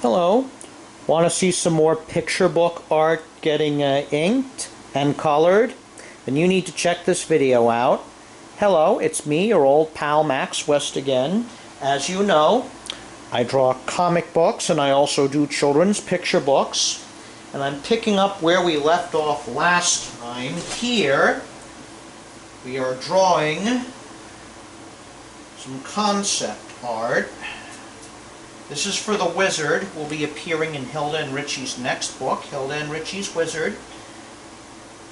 Hello. Want to see some more picture book art getting inked and colored? Then you need to check this video out. Hello, it's me, your old pal Max West again. As you know, I draw comic books and I also do children's picture books. And I'm picking up where we left off last time. Here, we are drawing some concept art. This is for the Wizard. Will be appearing in Hilda and Richie's next book, Hilda and Richie's Wizard.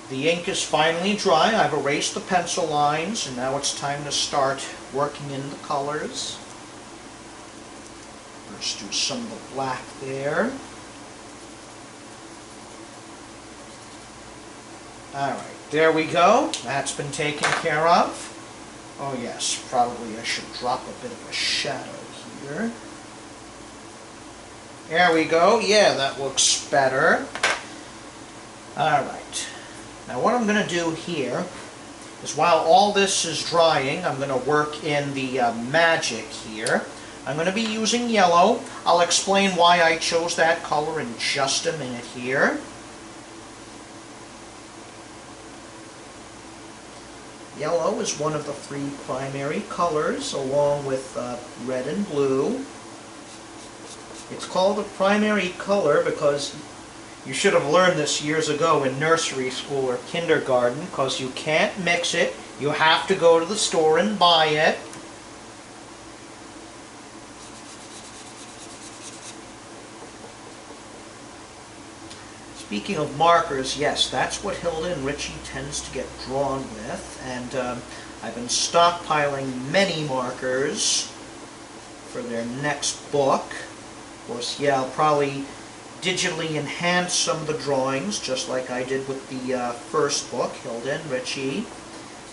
The ink is finally dry. I've erased the pencil lines, and now it's time to start working in the colors. Let's do some of the black there. Alright, there we go. That's been taken care of. Oh yes, probably I should drop a bit of a shadow here. There we go. Yeah, that looks better. Alright. Now what I'm going to do here is while all this is drying, I'm going to work in the magic here. I'm going to be using yellow. I'll explain why I chose that color in just a minute here. Yellow is one of the three primary colors, along with red and blue. It's called a primary color because you should have learned this years ago in nursery school or kindergarten, because you can't mix it. You have to go to the store and buy it. Speaking of markers, yes, that's what Hilda and Richie tends to get drawn with, and I've been stockpiling many markers for their next book. Of course, yeah, I'll probably digitally enhance some of the drawings, just like I did with the first book, Hilda and Richie.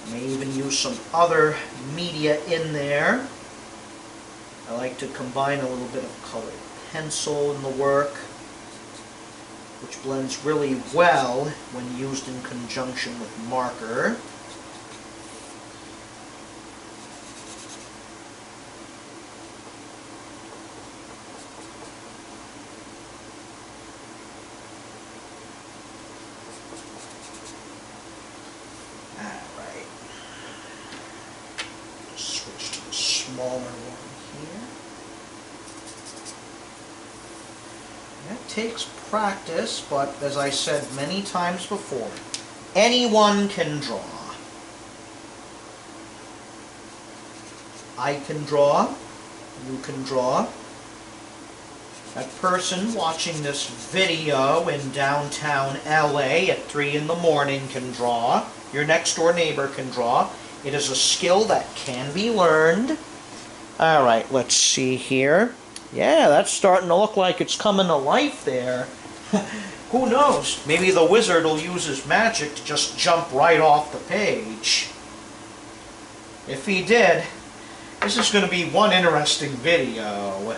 I may even use some other media in there. I like to combine a little bit of colored pencil in the work, which blends really well when used in conjunction with marker. Alright. Switch to a smaller one here. That takes practice, but as I said many times before, anyone can draw. I can draw, you can draw. That person watching this video in downtown LA at 3 in the morning can draw. Your next door neighbor can draw. It is a skill that can be learned. Alright, let's see here. Yeah, that's starting to look like it's coming to life there. Who knows? Maybe the Wizard will use his magic to just jump right off the page. If he did, this is going to be one interesting video.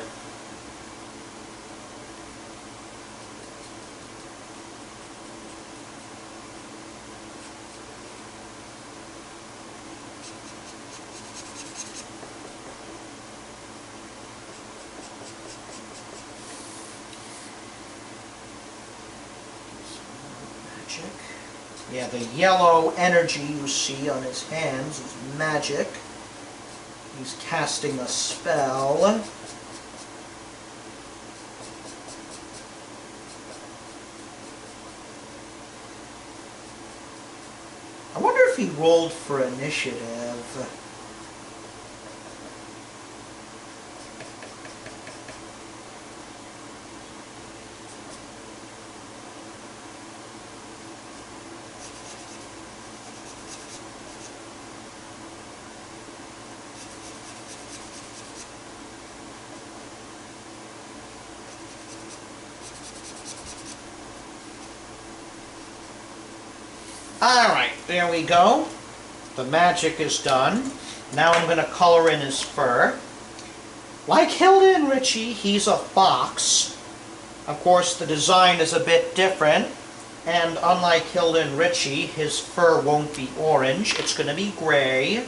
Yeah, the yellow energy you see on his hands is magic. He's casting a spell. I wonder if he rolled for initiative. Alright, there we go. The magic is done. Now I'm going to color in his fur. Like Hilda and Richie, he's a fox. Of course, the design is a bit different. And unlike Hilda and Richie, his fur won't be orange. It's going to be gray.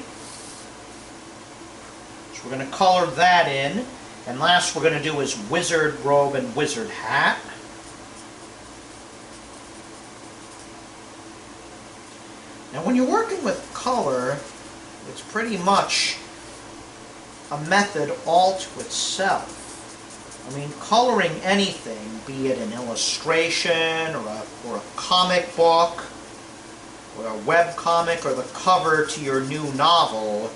So we're going to color that in. And last we're going to do is Wizard Robe and Wizard Hat. Now when you're working with color, it's pretty much a method all to itself. I mean, coloring anything, be it an illustration or a comic book or a web comic or the cover to your new novel,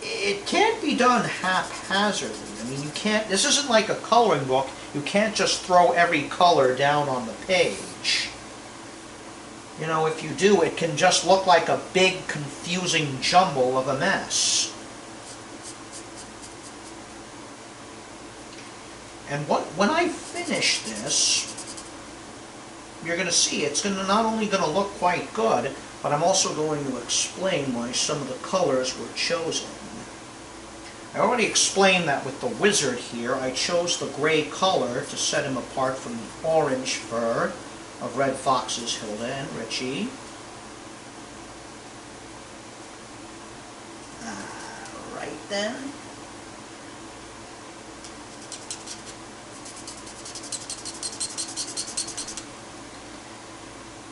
it can't be done haphazardly. I mean, you can't, this isn't like a coloring book. You can't just throw every color down on the page. You know, if you do, it can just look like a big, confusing jumble of a mess. And when I finish this, you're going to see it's not only going to look quite good, but I'm also going to explain why some of the colors were chosen. I already explained that with the wizard here, I chose the gray color to set him apart from the orange fur of Red Fox's Hilda and Richie. Right then.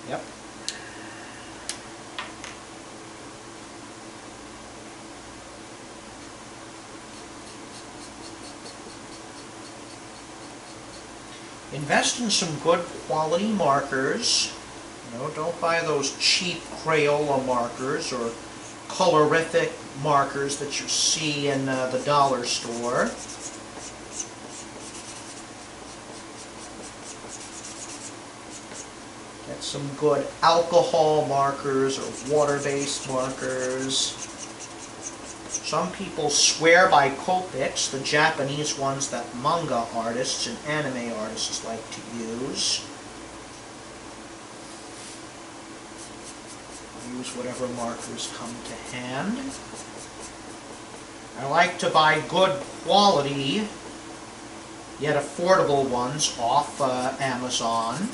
Yep. Invest in some good quality markers. You know, don't buy those cheap Crayola markers or colorific markers that you see in the dollar store. Get some good alcohol markers or water-based markers. Some people swear by Copics, the Japanese ones that manga artists and anime artists like to use. Use whatever markers come to hand. I like to buy good quality, yet affordable ones off Amazon.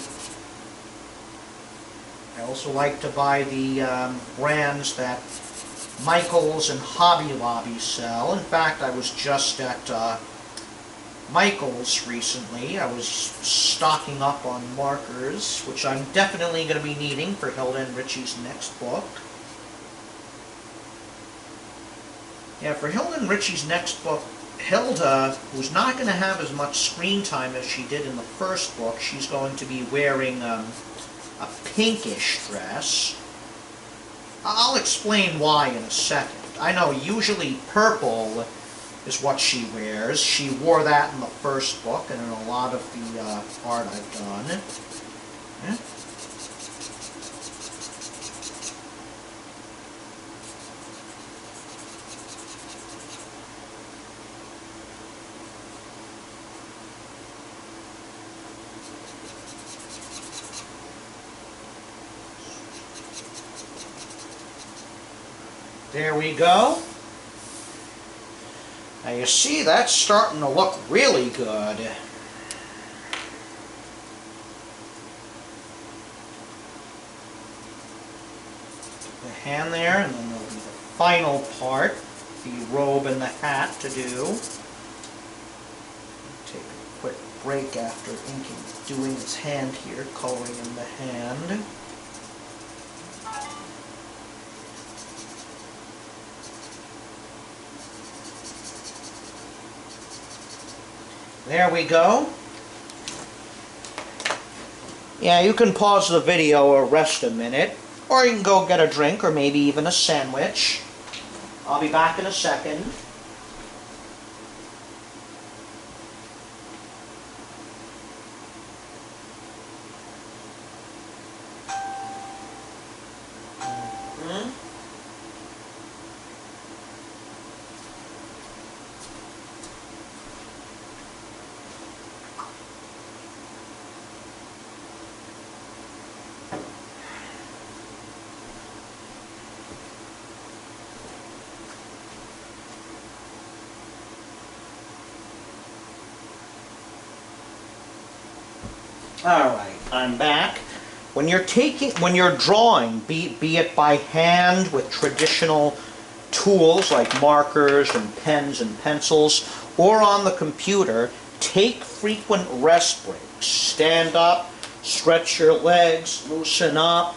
I also like to buy the brands that Michaels and Hobby Lobby sell. In fact, I was just at Michaels recently. I was stocking up on markers, which I'm definitely going to be needing for Hilda and Richie's next book. Yeah, for Hilda and Richie's next book, Hilda, who's not going to have as much screen time as she did in the first book, she's going to be wearing a pinkish dress. I'll explain why in a second. I know usually purple is what she wears. She wore that in the first book and in a lot of the art I've done. Yeah. There we go. Now you see that's starting to look really good. Put the hand there, and then there'll be the final part, the robe and the hat to do. Take a quick break after doing his hand here, coloring in the hand. There we go. Yeah, you can pause the video or rest a minute, or you can go get a drink or maybe even a sandwich. I'll be back in a second. Alright, I'm back. When you're drawing, be it by hand with traditional tools like markers and pens and pencils, or on the computer, take frequent rest breaks. Stand up, stretch your legs, loosen up.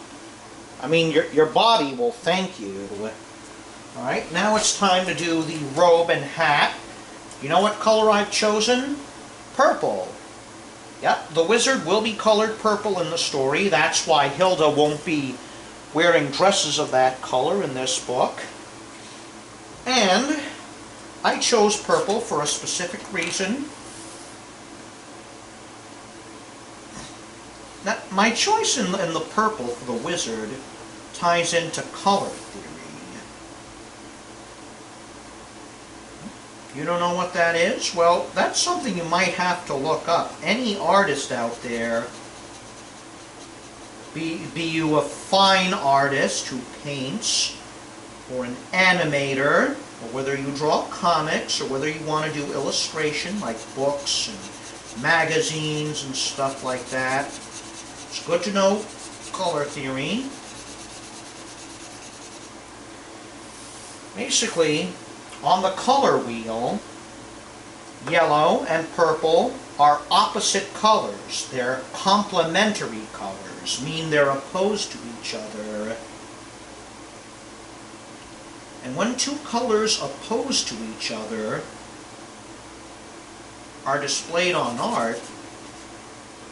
I mean, your body will thank you. All right, now it's time to do the robe and hat. You know what color I've chosen? Purple. Yep, the wizard will be colored purple in the story. That's why Hilda won't be wearing dresses of that color in this book. And I chose purple for a specific reason. Now, my choice in the purple for the wizard ties into color theory. You don't know what that is? Well, that's something you might have to look up. Any artist out there, be you a fine artist who paints, or an animator, or whether you draw comics, or whether you want to do illustration like books and magazines and stuff like that, it's good to know color theory. Basically, on the color wheel, yellow and purple are opposite colors. They're complementary colors, mean they're opposed to each other. And when two colors opposed to each other are displayed on art,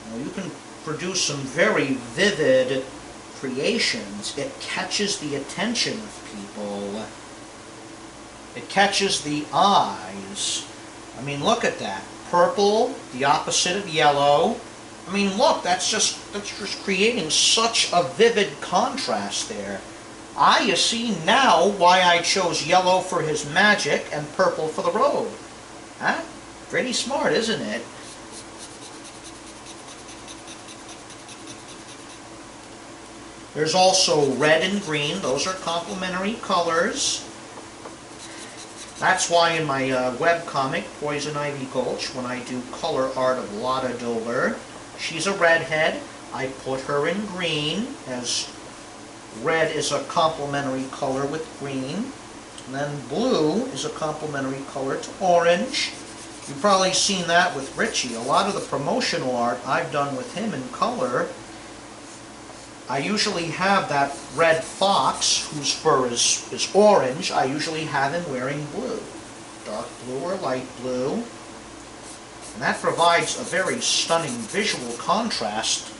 well, you can produce some very vivid creations. It catches the attention of people. It catches the eyes. I mean, look at that. Purple, the opposite of yellow. I mean, look, that's just creating such a vivid contrast there. You see now why I chose yellow for his magic and purple for the robe. Huh? Pretty smart, isn't it? There's also red and green. Those are complementary colors. That's why in my webcomic, Poison Ivy Gulch, when I do color art of Lotta Doler, she's a redhead. I put her in green, as red is a complementary color with green. And then blue is a complementary color to orange. You've probably seen that with Richie. A lot of the promotional art I've done with him in color, I usually have that red fox, whose fur is orange. I usually have him wearing blue, dark blue or light blue. And that provides a very stunning visual contrast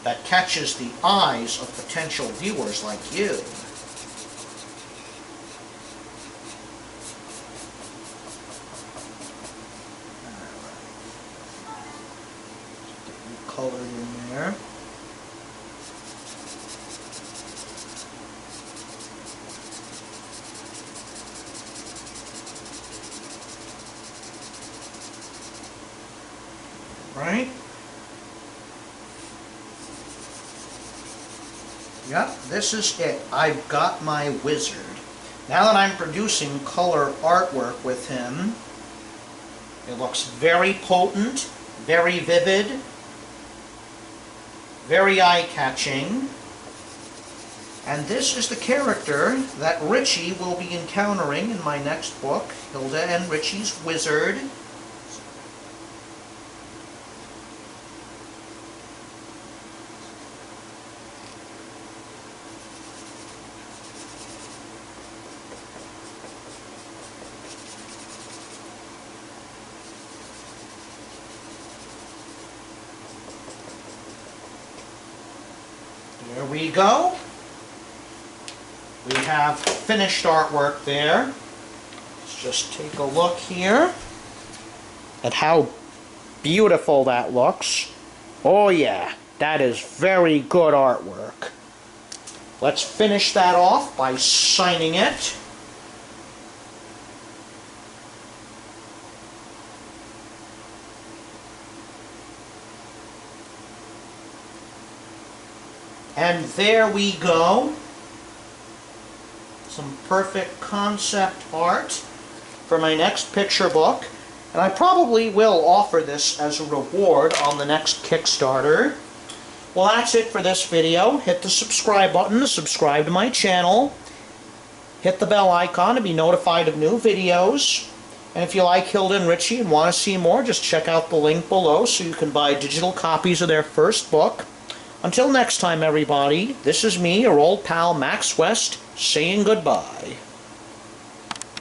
that catches the eyes of potential viewers like you. Get you colored in there. Right? Yep, this is it. I've got my wizard. Now that I'm producing color artwork with him, it looks very potent, very vivid, very eye-catching. And this is the character that Richie will be encountering in my next book, Hilda and Richie's Wizard. There we go. We have finished artwork there. Let's just take a look here at how beautiful that looks. Oh yeah, that is very good artwork. Let's finish that off by signing it. And there we go. Some perfect concept art for my next picture book. And I probably will offer this as a reward on the next Kickstarter. Well, that's it for this video. Hit the subscribe button to subscribe to my channel. Hit the bell icon to be notified of new videos. And if you like Hilda and Richie and want to see more, just check out the link below so you can buy digital copies of their first book. Until next time, everybody, this is me, your old pal Max West, saying goodbye.